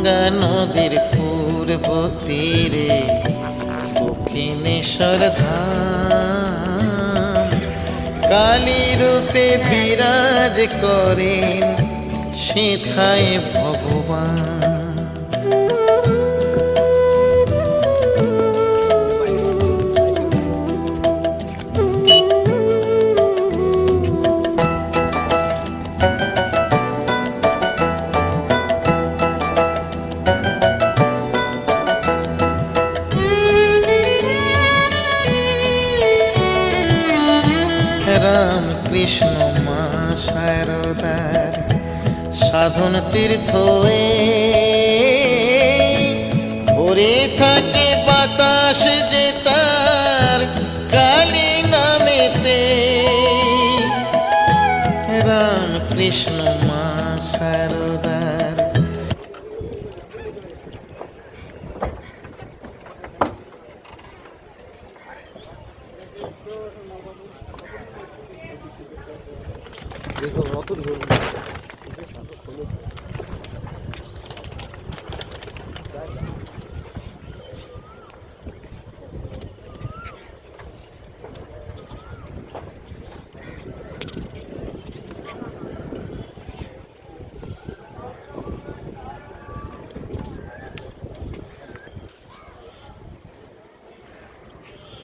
গঙ্গা নদীর পূর্ব তীরে দক্ষিণেশ্বর ধাম কালী রূপে বিরাজ করেন সেথায় ভগবান। রাম কৃষ্ণ মা শারদার সাধন তীর্থ ভরে থাকে বাতাস যে তার কালী নামেতে। রাম কৃষ্ণ মা শারদার দেখো নতুন